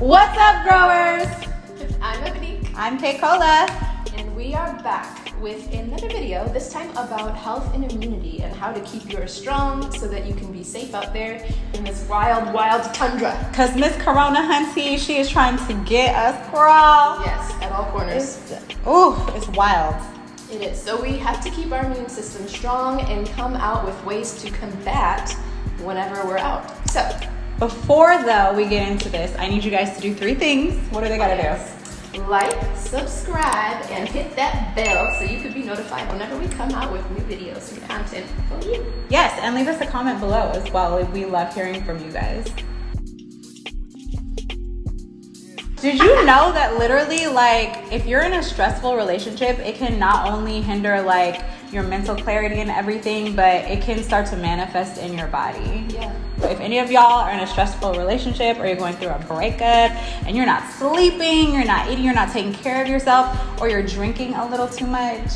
What's up, growers? I'm Ebony. I'm K-Cola. And we are back with another video, this time about health and immunity and how to keep yours strong so that you can be safe out there in this wild, wild tundra. Because Miss Corona Hunty, she is trying to get us, girl. Yes, at all corners. It's wild. It is. So we have to keep our immune system strong and come out with ways to combat whenever we're out. So, before, though, we get into this, I need you guys to do 3 things. What do they gotta do? Like, subscribe, and hit that bell so you can be notified whenever we come out with new videos and content for you. Yes, and leave us a comment below as well. We love hearing from you guys. Did you know that literally, like, if you're in a stressful relationship, it can not only hinder, like, your mental clarity and everything, but it can start to manifest in your body. Yeah. If any of y'all are in a stressful relationship or you're going through a breakup and you're not sleeping, you're not eating, you're not taking care of yourself, or you're drinking a little too much,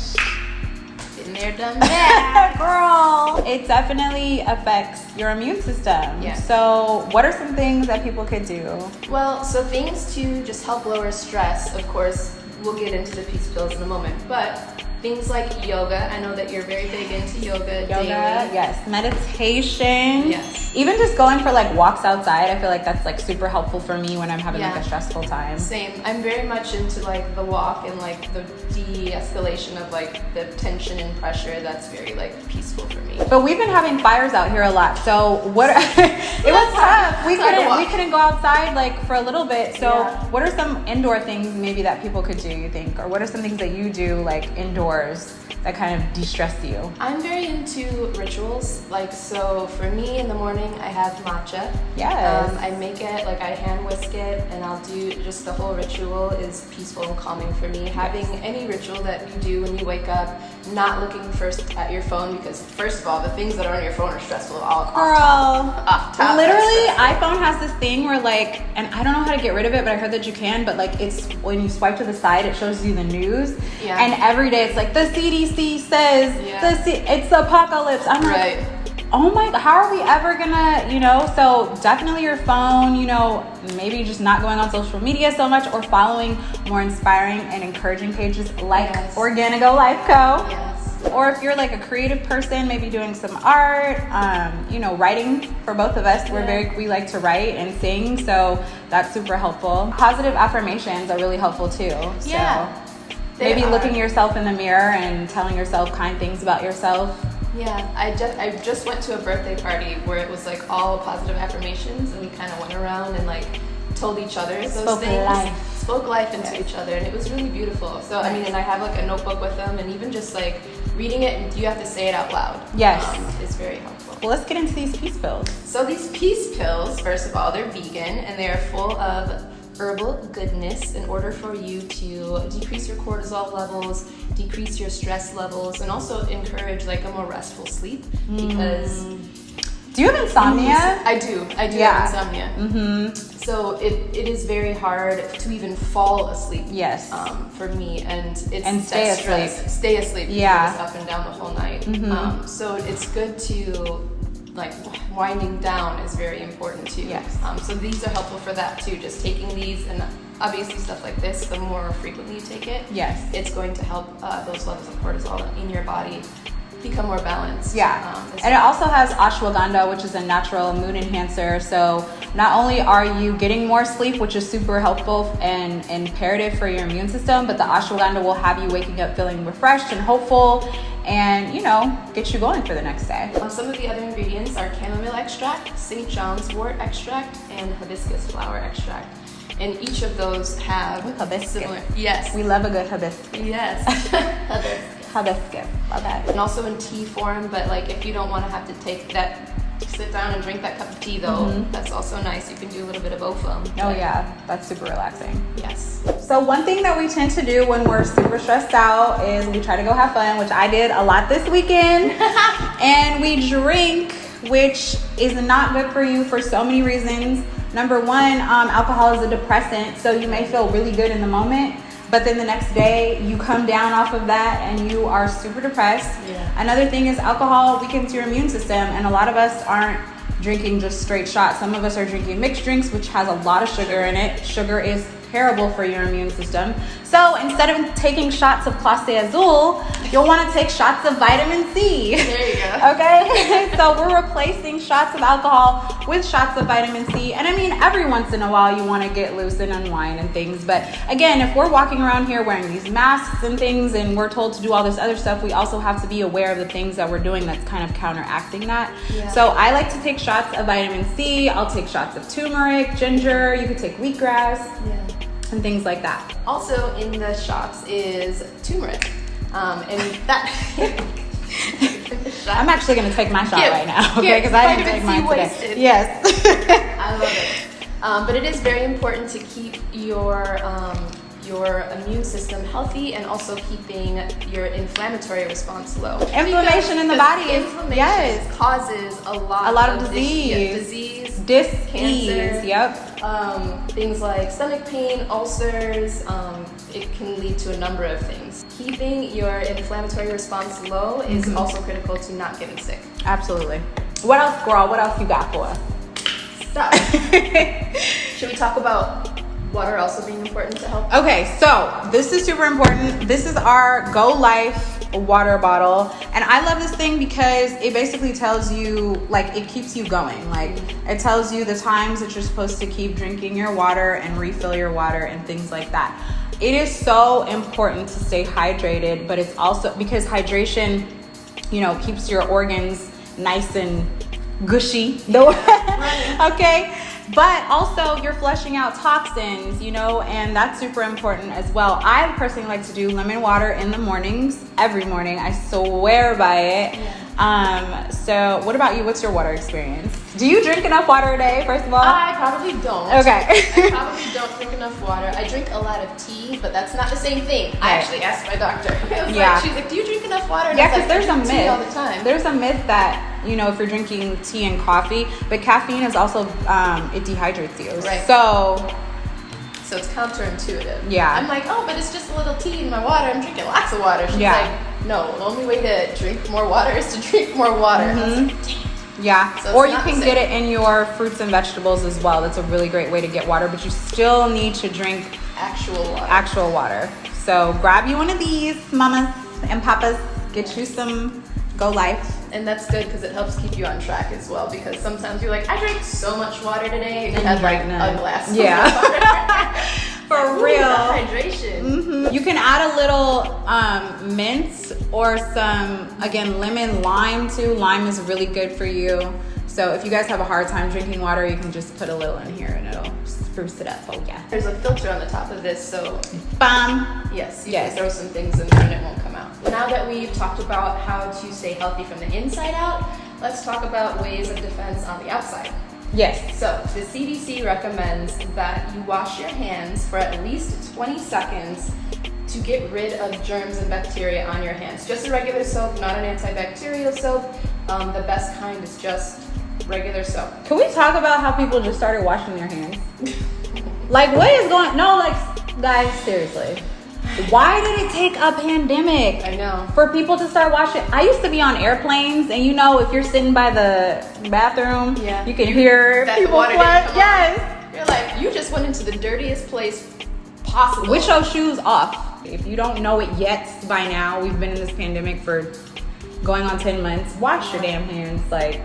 been there, done that. girl, it definitely affects your immune system. Yeah. So what are some things that people could do? Well, so things to just help lower stress, of course, we'll get into the peace pills in a moment, but things like yoga. I know that you're very big into yoga daily. Yes. Meditation. Yes. Even just going for like walks outside, I feel like that's like super helpful for me when I'm having like a stressful time. Same. I'm very much into like the walk and like the de-escalation of like the tension and pressure. That's very like peaceful for me. But we've been having fires out here a lot. So what it was tough. We couldn't go outside like for a little bit. So what are some indoor things maybe that people could do, you think? Or what are some things that you do like indoors that kind of de-stress you? I'm very into rituals. Like, so for me in the morning, I have matcha. Yes. I make it, like I hand whisk it, and I'll do just the whole ritual is peaceful and calming for me. Having any ritual that you do when you wake up, not looking first at your phone, because first of all, the things that are on your phone are stressful. Off top, literally, iPhone has this thing where like, and I don't know how to get rid of it, but I heard that you can, but like it's when you swipe to the side, it shows you the news. Yeah. And every day it's like the CDC says it's the apocalypse. I'm like, oh my, how are we ever gonna, so definitely your phone, maybe just not going on social media so much, or following more inspiring and encouraging pages like OrganiGoLifeCo. Yes. Or if you're like a creative person, maybe doing some art, writing. For both of us, we like to write and sing, so that's super helpful. Positive affirmations are really helpful too. Yeah. So maybe looking yourself in the mirror and telling yourself kind things about yourself. Yeah, I just went to a birthday party where it was like all positive affirmations, and we kind of went around and like told each other those things. Spoke life into each other, and it was really beautiful. So I mean, and I have like a notebook with them, and even just like reading it, and you have to say it out loud. Yes. Is very helpful. Well, let's get into these peace pills. So these peace pills, first of all, they're vegan, and they are full of herbal goodness in order for you to decrease your cortisol levels, decrease your stress levels, and also encourage like a more restful sleep. Because do you have insomnia? I do have insomnia. So it is very hard to even fall asleep. Yes. For me, and stay asleep. Yeah. Up and down the whole night. So it's good to like winding down is very important too. Yes. So these are helpful for that too. Just taking these, and obviously stuff like this, the more frequently you take it, it's going to help those levels of cortisol in your body become more balanced. Yeah. And it also has ashwagandha, which is a natural mood enhancer. So not only are you getting more sleep, which is super helpful and imperative for your immune system, but the ashwagandha will have you waking up feeling refreshed and hopeful, and get you going for the next day. Some of the other ingredients are chamomile extract, St. John's wort extract, and hibiscus flower extract. And each of those have similar. Yes. We love a good hibiscus. Yes. Hibiscus. Love that. And also in tea form, but like if you don't want to have to sit down and drink that cup of tea though, that's also nice. You can do a little bit of O-foam. Oh yeah, that's super relaxing. Yes. So one thing that we tend to do when we're super stressed out is we try to go have fun, which I did a lot this weekend. And we drink, which is not good for you for so many reasons. Number one, alcohol is a depressant, so you may feel really good in the moment, but then the next day you come down off of that and you are super depressed. Another thing is alcohol weakens your immune system, and a lot of us aren't drinking just straight shots. Some of us are drinking mixed drinks, which has a lot of sugar in it. Sugar is terrible for your immune system. So instead of taking shots of Clase Azul, you'll want to take shots of vitamin C. There you go. Okay? So we're replacing shots of alcohol with shots of vitamin C. And I mean, every once in a while you want to get loose and unwind and things. But again, if we're walking around here wearing these masks and things and we're told to do all this other stuff, we also have to be aware of the things that we're doing that's kind of counteracting that. Yeah. So I like to take shots of vitamin C. I'll take shots of turmeric, ginger. You could take wheatgrass. Yeah. And things like that. Also in the shots is turmeric. And that I'm actually going to take my shot right now, okay? Because I didn't take mine today. Wasted. Yes. I love it. But it is very important to keep your immune system healthy and also keeping your inflammatory response low. Inflammation in the body causes a lot of disease, cancer, yep. Things like stomach pain, ulcers. It can lead to a number of things. Keeping your inflammatory response low is also critical to not getting sick. Absolutely. What else, girl? What else you got for us? Stop. Should we talk about water also being important to help? Okay, so this is super important. This is our Go Life water bottle, and I love this thing because it basically tells you, like, it keeps you going. Like, it tells you the times that you're supposed to keep drinking your water and refill your water and things like that. It is so important to stay hydrated, but it's also because hydration, you know, keeps your organs nice and gushy. Okay. But also you're flushing out toxins, you know, and that's super important as well. I personally like to do lemon water in the mornings, every morning. I swear by it. Yeah. So what about you? What's your water experience? Do you drink enough water a day, first of all? I probably don't. Okay. I probably don't drink enough water. I drink a lot of tea, but that's not the same thing. Right. I actually asked my doctor. She's like, do you drink enough water? And yeah, because there's a myth. All the time. There's a myth that, you know, if you're drinking tea and coffee, but caffeine is also, it dehydrates you. Right. So it's counterintuitive. Yeah. I'm like, oh, but it's just a little tea in my water. I'm drinking lots of water. She's like, no, the only way to drink more water is to drink more water. Yeah, so or you can get it in your fruits and vegetables as well. That's a really great way to get water, but you still need to drink actual water. So grab you one of these, mamas and papas. Get you some Go Life. And that's good because it helps keep you on track as well, because sometimes you're like, I drank so much water today, and you have like a glass of water. For real. Hydration. You can add a little mint or some, again, lemon, lime too. Lime is really good for you. So if you guys have a hard time drinking water, you can just put a little in here and it'll spruce it up. Oh yeah. There's a filter on the top of this, so bam. Yes, you can throw some things in there and it won't come out. Now that we've talked about how to stay healthy from the inside out, let's talk about ways of defense on the outside. Yes. So the CDC recommends that you wash your hands for at least 20 seconds to get rid of germs and bacteria on your hands. Just a regular soap, not an antibacterial soap. The best kind is just regular soap. Can we talk about how people just started washing their hands? Like, what is going? No, like, guys, seriously. Why did it take a pandemic? I know. For people to start washing? I used to be on airplanes, and you know, if you're sitting by the bathroom, you can hear people flush. Yes. You're like, you just went into the dirtiest place possible. With your shoes off. If you don't know it yet by now, we've been in this pandemic for going on 10 months. Wash your damn hands. Like,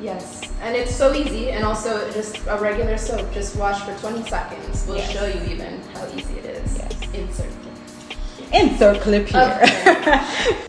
yes. And it's so easy, and also just a regular soap. Just wash for 20 seconds. We'll show you even how easy it is. Yes. Insert clip here. Okay.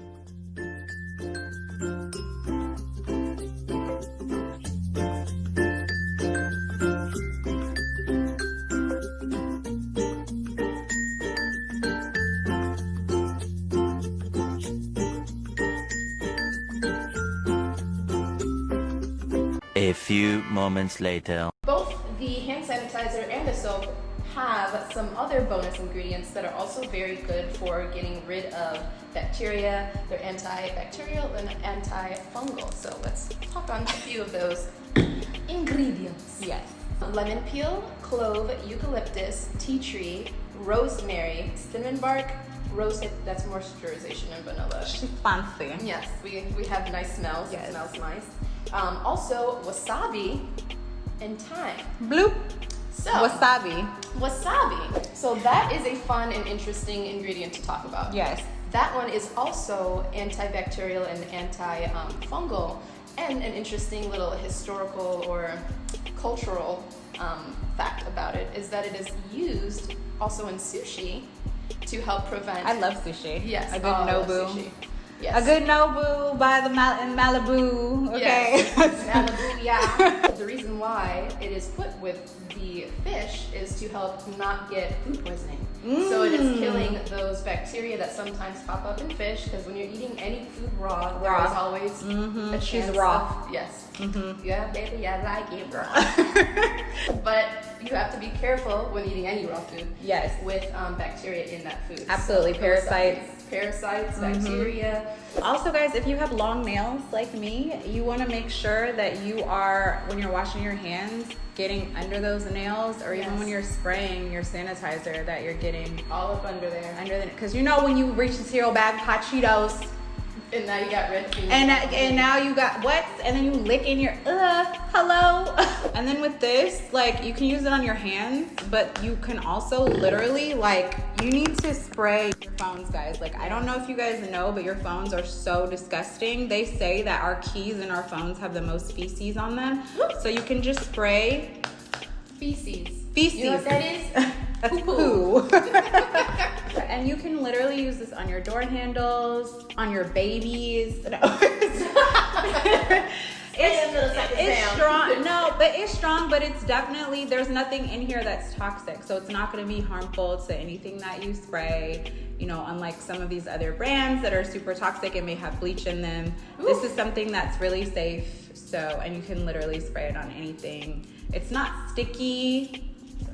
A few moments later. Both the hand sanitizer and the soap have some other bonus ingredients that are also very good for getting rid of bacteria. They're antibacterial and antifungal. So let's talk on a few of those ingredients. Yes. Lemon peel, clove, eucalyptus, tea tree, rosemary, cinnamon bark, rose hip, that's moisturization, and vanilla. She's fancy. Yes, we have nice smells. Yes. It smells nice. Also, wasabi and thyme. Bloop. So, Wasabi. So that is a fun and interesting ingredient to talk about. Yes. That one is also antibacterial and antifungal, and an interesting little historical or cultural fact about it is that it is used also in sushi to help prevent. I love sushi. Yes. A good Nobu. Sushi. Yes. A good Nobu by the in Malibu. Okay. Yes. Malibu, yeah. The reason why it is put with the fish is to help not get food poisoning. So it is killing those bacteria that sometimes pop up in fish, because when you're eating any food raw, there is always a chance raw. Yes. Yeah, baby, I like it raw. But you have to be careful when eating any raw food. Yes. With bacteria in that food. Absolutely. So parasites, bacteria. Also, guys, if you have long nails like me, you want to make sure that you are, when you're washing your hands, getting under those nails, or even when you're spraying your sanitizer, that you're getting all up under there. Because you know when you reach into your bag of hot Cheetos, and now you got red feet. And now you got what? And then you lick in your hello. And then with this, like, you can use it on your hands, but you can also literally, like, you need to spray your phones, guys. Like, I don't know if you guys know, but your phones are so disgusting. They say that our keys and our phones have the most feces on them. So you can just spray feces. You know what that is? That's poo. And you can literally use this on your door handles, on your babies. No. It's strong. No, but it's strong, but it's definitely, there's nothing in here that's toxic. So it's not going to be harmful to anything that you spray. You know, unlike some of these other brands that are super toxic and may have bleach in them. Ooh. This is something that's really safe. So, and you can literally spray it on anything. It's not sticky.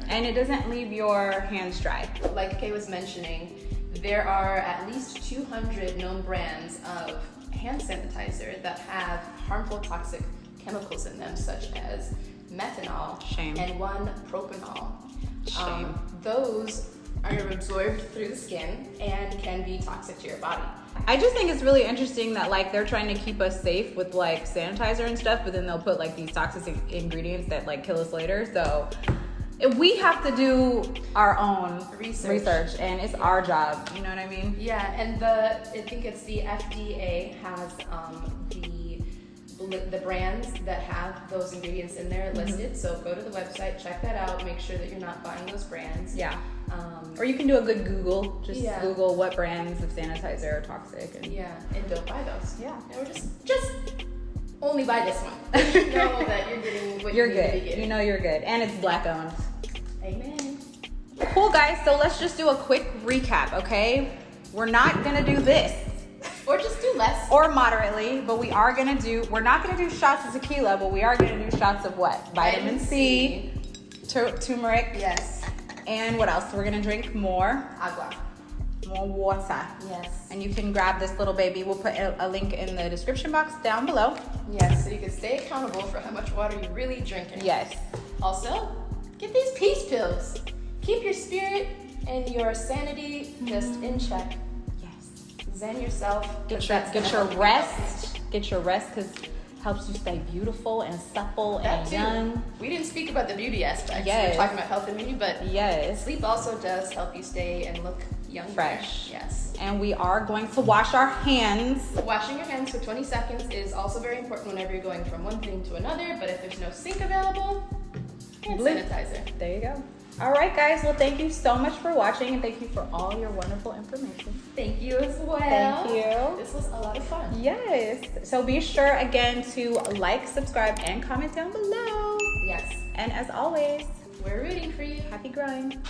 And it doesn't leave your hands dry. Like Kay was mentioning, there are at least 200 known brands of hand sanitizer that have harmful toxic chemicals in them, such as methanol and 1-propanol. Those are absorbed through the skin and can be toxic to your body. I just think it's really interesting that, like, they're trying to keep us safe with, like, sanitizer and stuff, but then they'll put, like, these toxic ingredients that, like, kill us later. So we have to do our own research, and it's our job. You know what I mean? Yeah, and I think it's the FDA has the brands that have those ingredients in there listed. So go to the website, check that out, make sure that you're not buying those brands. Yeah. Or you can do a good Google. Just Google what brands of sanitizer are toxic. And don't buy those. Yeah. Or just only buy this one. You know that you're getting what you're good. You know you're good, and it's Black owned. Amen. Cool, guys. So let's just do a quick recap, okay? We're not gonna do this, or just do less, or moderately, but we're not gonna do shots of tequila, but we are gonna do shots of what? Vitamin C, turmeric. Yes. And what else? We're gonna drink more agua. More water. Yes. And you can grab this little baby. We'll put a link in the description box down below. Yes, so you can stay accountable for how much water you're really drinking. Yes. Also, get these peace pills. Keep your spirit and your sanity just in check. Yes. Zen yourself. Get your rest. Get your rest, because it helps you stay beautiful and supple and young. We didn't speak about the beauty aspect. Yes. We're talking about health and beauty, but yes, sleep also does help you stay and look young, fresh. Yes. And we are going to wash our hands. Washing your hands for 20 seconds is also very important whenever you're going from one thing to another, but if there's no sink available, hand sanitizer. There you go. All right, guys. Well, thank you so much for watching, and thank you for all your wonderful information. Thank you as well. Thank you. This was a lot of fun. Yes. So be sure, again, to like, subscribe, and comment down below. Yes. And as always, we're rooting for you. Happy growing.